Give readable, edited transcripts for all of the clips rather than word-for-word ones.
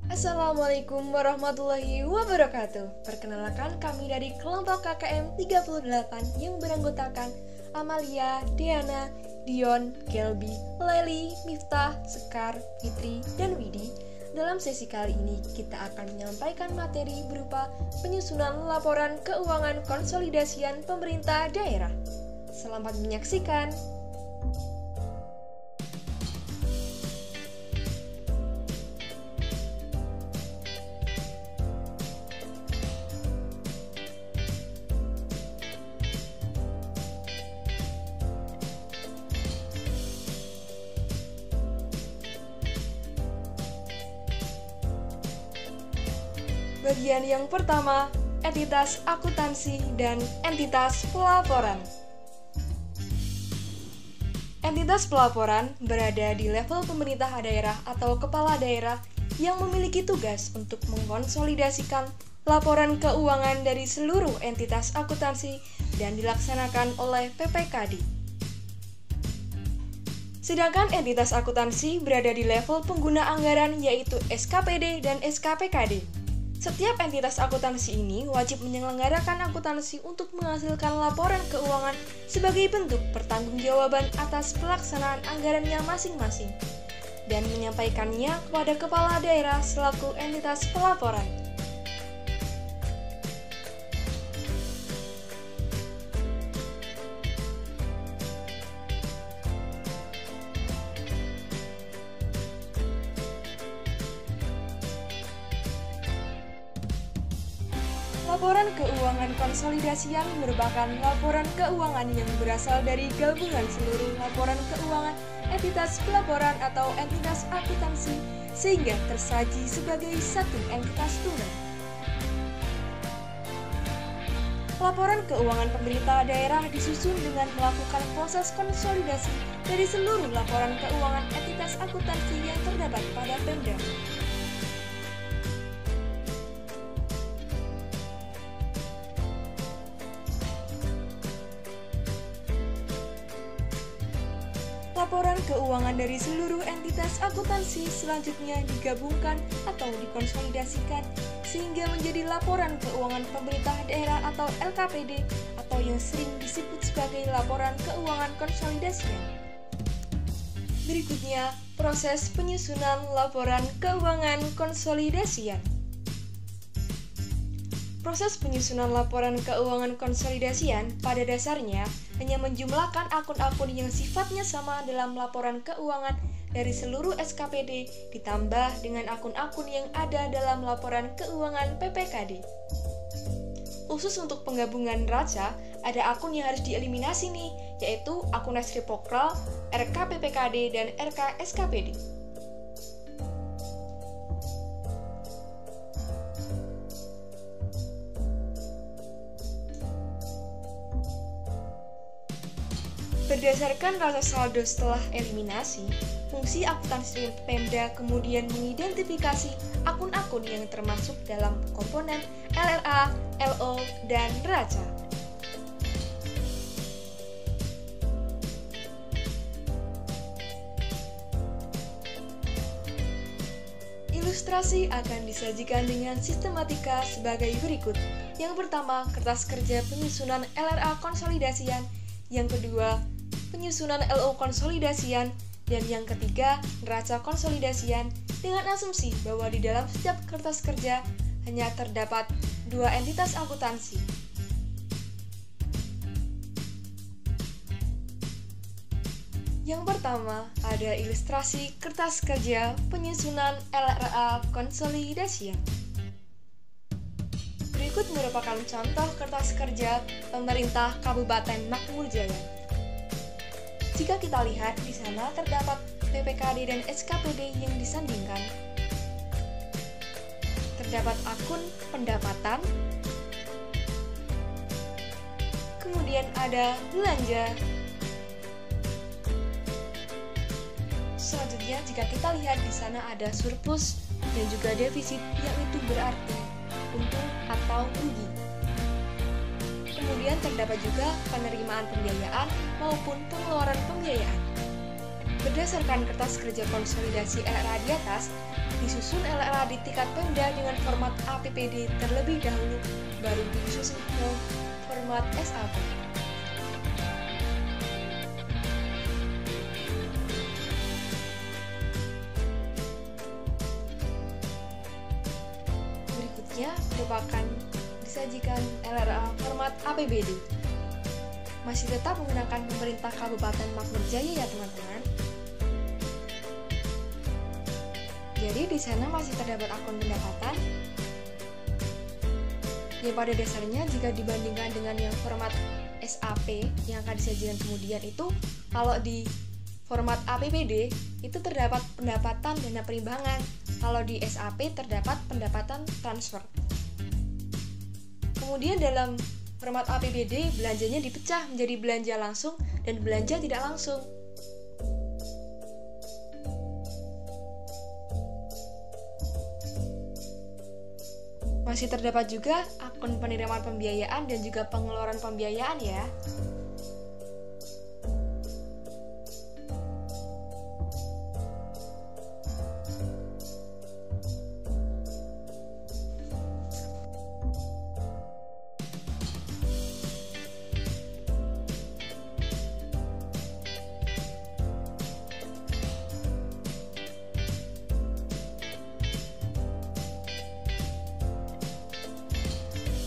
Assalamualaikum warahmatullahi wabarakatuh. Perkenalkan, kami dari kelompok KKM 38 yang beranggotakan Amalia, Deana, Dion, Kelby, Leli, Miftah, Sekar, Fitri, dan Widi. Dalam sesi kali ini kita akan menyampaikan materi berupa penyusunan laporan keuangan konsolidasian pemerintah daerah. Selamat menyaksikan. Bagian yang pertama, entitas akuntansi dan entitas pelaporan. Entitas pelaporan berada di level pemerintah daerah atau kepala daerah yang memiliki tugas untuk mengkonsolidasikan laporan keuangan dari seluruh entitas akuntansi dan dilaksanakan oleh PPKD. Sedangkan entitas akuntansi berada di level pengguna anggaran yaitu SKPD dan SKPKD. Setiap entitas akuntansi ini wajib menyelenggarakan akuntansi untuk menghasilkan laporan keuangan sebagai bentuk pertanggungjawaban atas pelaksanaan anggarannya masing-masing dan menyampaikannya kepada kepala daerah selaku entitas pelaporan. Laporan keuangan konsolidasian merupakan laporan keuangan yang berasal dari gabungan seluruh laporan keuangan entitas pelaporan atau entitas akuntansi sehingga tersaji sebagai satu entitas tunggal. Laporan keuangan pemerintah daerah disusun dengan melakukan proses konsolidasi dari seluruh laporan keuangan entitas akuntansi yang terdapat pada Pemda. Laporan keuangan dari seluruh entitas akuntansi selanjutnya digabungkan atau dikonsolidasikan sehingga menjadi laporan keuangan pemerintah daerah atau LKPD atau yang sering disebut sebagai laporan keuangan konsolidasian. Berikutnya, proses penyusunan laporan keuangan konsolidasian. Proses penyusunan laporan keuangan konsolidasian pada dasarnya hanya menjumlahkan akun-akun yang sifatnya sama dalam laporan keuangan dari seluruh SKPD ditambah dengan akun-akun yang ada dalam laporan keuangan PPKD. Khusus untuk penggabungan neraca, ada akun yang harus dieliminasi nih, yaitu akun Reskipokral, RK PPKD, dan RK SKPD. Berdasarkan rasa saldo setelah eliminasi, fungsi akuntansi Pemda kemudian mengidentifikasi akun-akun yang termasuk dalam komponen LLA, LO, dan neraca. Ilustrasi akan disajikan dengan sistematika sebagai berikut. Yang pertama, kertas kerja penyusunan LRA konsolidasian. Yang kedua, penyusunan LO konsolidasian, dan yang ketiga, neraca konsolidasian dengan asumsi bahwa di dalam setiap kertas kerja hanya terdapat dua entitas akuntansi. Yang pertama, ada ilustrasi kertas kerja penyusunan LRA konsolidasian. Berikut merupakan contoh kertas kerja pemerintah Kabupaten Makmur Jaya. Jika kita lihat di sana terdapat PPKD dan SKPD yang disandingkan. Terdapat akun pendapatan, kemudian ada belanja. Selanjutnya, jika kita lihat di sana ada surplus dan juga defisit, yang itu berarti untung atau rugi. Kemudian terdapat juga penerimaan pembiayaan maupun pengeluaran pembiayaan. Berdasarkan kertas kerja konsolidasi LRA di atas, disusun LRA di tingkat Pemda dengan format APPD terlebih dahulu, baru disusun ke format SAP. Berikutnya merupakan disajikan LRA format APBD. Masih tetap menggunakan pemerintah Kabupaten Makmur Jaya ya teman-teman. Jadi di sana masih terdapat akun pendapatan yang pada dasarnya jika dibandingkan dengan yang format SAP yang akan disajikan kemudian itu, kalau di format APBD itu terdapat pendapatan dana perimbangan, kalau di SAP terdapat pendapatan transfer. Kemudian dalam format APBD belanjanya dipecah menjadi belanja langsung dan belanja tidak langsung. Masih terdapat juga akun penerimaan pembiayaan dan juga pengeluaran pembiayaan ya.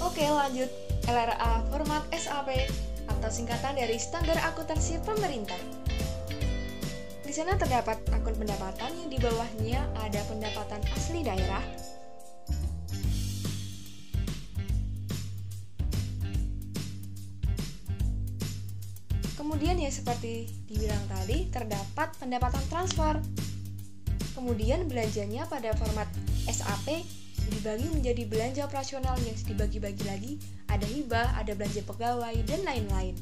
Oke, lanjut. LRA format SAP atau singkatan dari Standar Akuntansi Pemerintah. Di sana terdapat akun pendapatan yang di bawahnya ada pendapatan asli daerah, kemudian ya seperti dibilang tadi terdapat pendapatan transfer. Kemudian belanjanya pada format SAP dibagi menjadi belanja operasional yang dibagi-bagi lagi, ada hibah, ada belanja pegawai, dan lain-lain.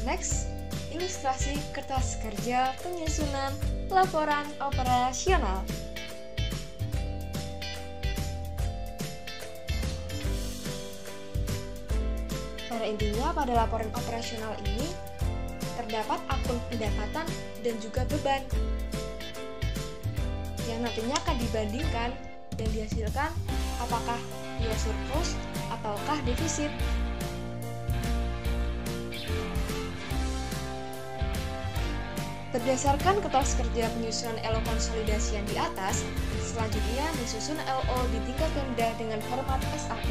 Next, ilustrasi kertas kerja penyusunan laporan operasional. Pada intinya, pada laporan operasional ini terdapat akun pendapatan dan juga beban yang nantinya akan dibandingkan dan dihasilkan apakah dia surplus ataukah defisit. Berdasarkan kertas kerja penyusunan LO konsolidasi yang di atas, selanjutnya disusun LO di tingkat Pemda dengan format SAP.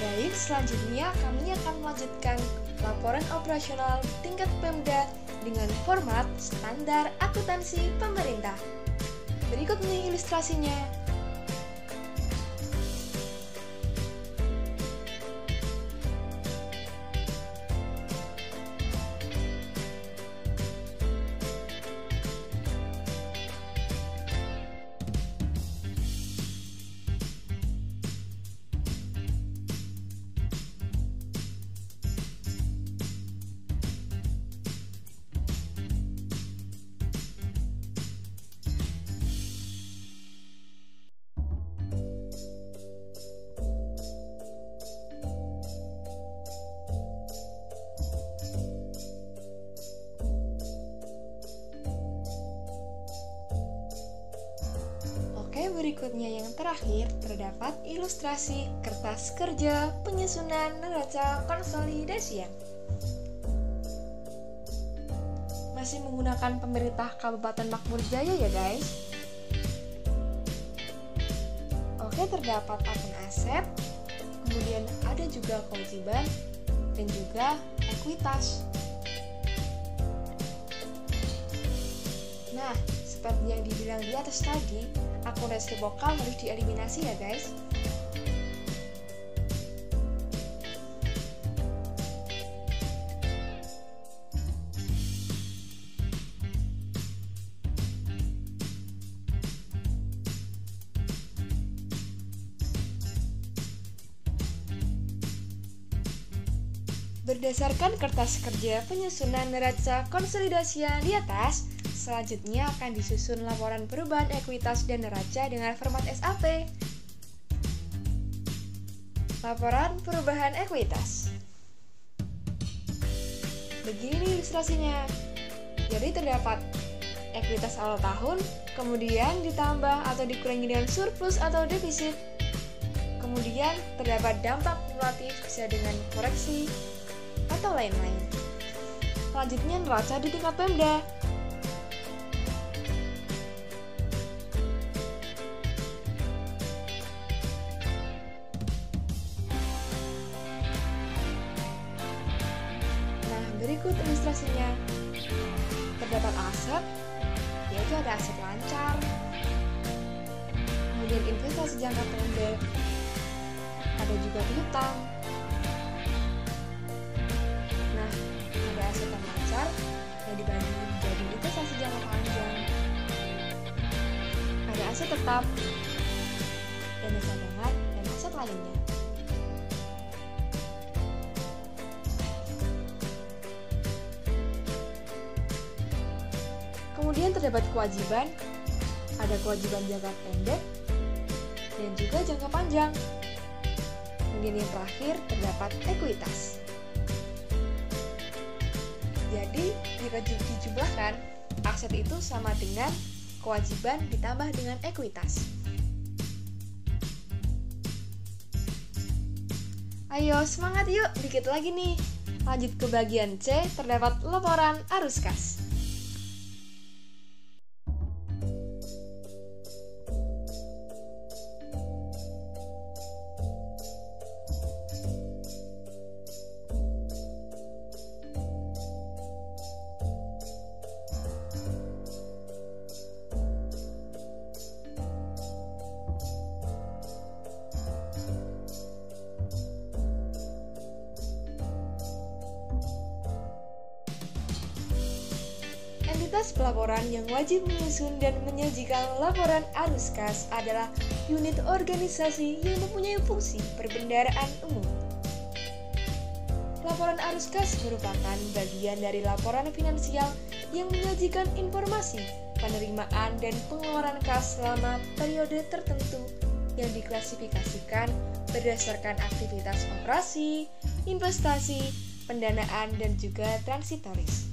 Baik, selanjutnya kami akan melanjutkan laporan operasional tingkat Pemda dengan format Standar Akuntansi Pemerintah. Berikut nih ilustrasinya. Oke, berikutnya yang terakhir terdapat ilustrasi kertas kerja penyusunan neraca konsolidasian. Masih menggunakan pemerintah Kabupaten Makmur Jaya ya guys. Oke, terdapat akun aset, kemudian ada juga kewajiban dan juga ekuitas. Nah, seperti yang dibilang di atas tadi, akun resipokal harus dieliminasi ya guys. Berdasarkan kertas kerja penyusunan neraca konsolidasian di atas, selanjutnya akan disusun laporan perubahan ekuitas dan neraca dengan format SAP. Laporan perubahan ekuitas. Begini nih ilustrasinya. Jadi terdapat ekuitas awal tahun, kemudian ditambah atau dikurangi dengan surplus atau defisit. Kemudian terdapat dampak kumulatif bisa dengan koreksi atau lain-lain. Selanjutnya neraca di tingkat Pemda. Nah, berikut ilustrasinya. Terdapat aset, yaitu ada aset lancar, kemudian investasi jangka pendek, ada juga piutang. Nah, ada aset yang lancar yang dibagi menjadi investasi jangka panjang, ada aset tetap, dana cadangan, dan aset lainnya. Kemudian terdapat kewajiban, ada kewajiban jangka pendek dan juga jangka panjang. Kemudian yang terakhir terdapat ekuitas. Jadi jika dijumlahkan, aset itu sama dengan kewajiban ditambah dengan ekuitas. Ayo semangat yuk, dikit lagi nih. Lanjut ke bagian C, terdapat laporan arus kas. Entitas pelaporan yang wajib menyusun dan menyajikan laporan arus kas adalah unit organisasi yang mempunyai fungsi perbendaharaan umum. Laporan arus kas merupakan bagian dari laporan finansial yang menyajikan informasi penerimaan dan pengeluaran kas selama periode tertentu yang diklasifikasikan berdasarkan aktivitas operasi, investasi, pendanaan, dan juga transitoris.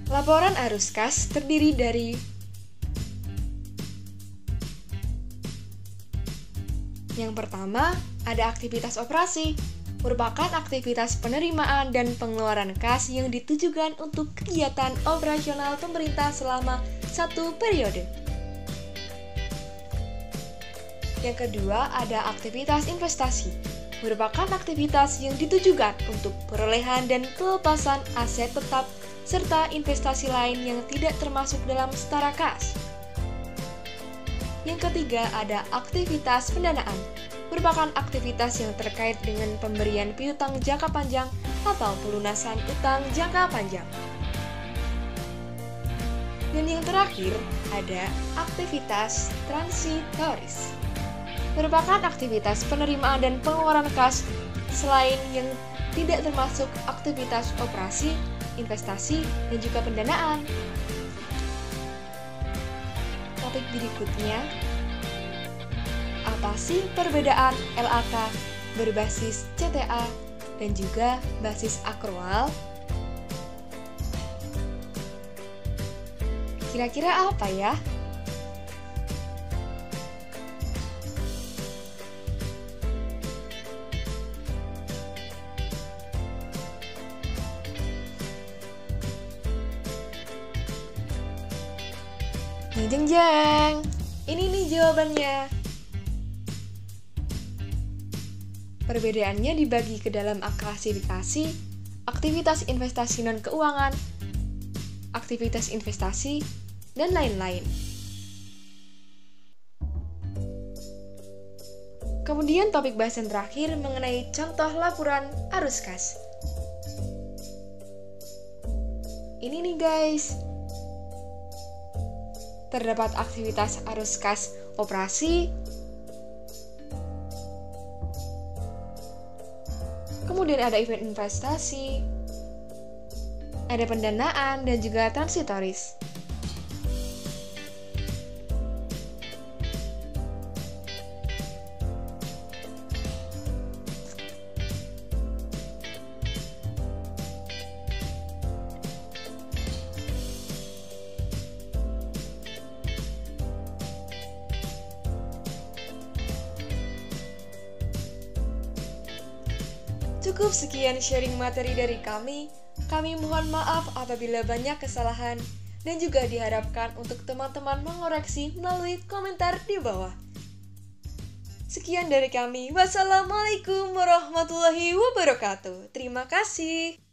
Laporan arus kas terdiri dari yang pertama, ada aktivitas operasi, merupakan aktivitas penerimaan dan pengeluaran kas yang ditujukan untuk kegiatan operasional pemerintah selama satu periode. Yang kedua, ada aktivitas investasi, merupakan aktivitas yang ditujukan untuk perolehan dan pelepasan aset tetap serta investasi lain yang tidak termasuk dalam setara kas. Yang ketiga, ada aktivitas pendanaan, merupakan aktivitas yang terkait dengan pemberian piutang jangka panjang atau pelunasan utang jangka panjang. Dan yang terakhir, ada aktivitas transitoris, merupakan aktivitas penerimaan dan pengeluaran kas selain yang tidak termasuk aktivitas operasi, investasi, dan juga pendanaan. Topik berikutnya, apa sih perbedaan LAK berbasis CTA dan juga basis akrual? Kira-kira apa ya? Jeng jeng, ini nih jawabannya. Perbedaannya dibagi ke dalam klasifikasi, aktivitas investasi non-keuangan, aktivitas investasi, dan lain-lain. Kemudian topik bahasan terakhir mengenai contoh laporan arus kas. Ini nih guys. terdapat aktivitas arus kas operasi, kemudian ada event investasi, ada pendanaan, dan juga transitoris. Cukup sekian sharing materi dari kami. Kami mohon maaf apabila banyak kesalahan dan juga diharapkan untuk teman-teman mengoreksi melalui komentar di bawah. Sekian dari kami. Wassalamualaikum warahmatullahi wabarakatuh. Terima kasih.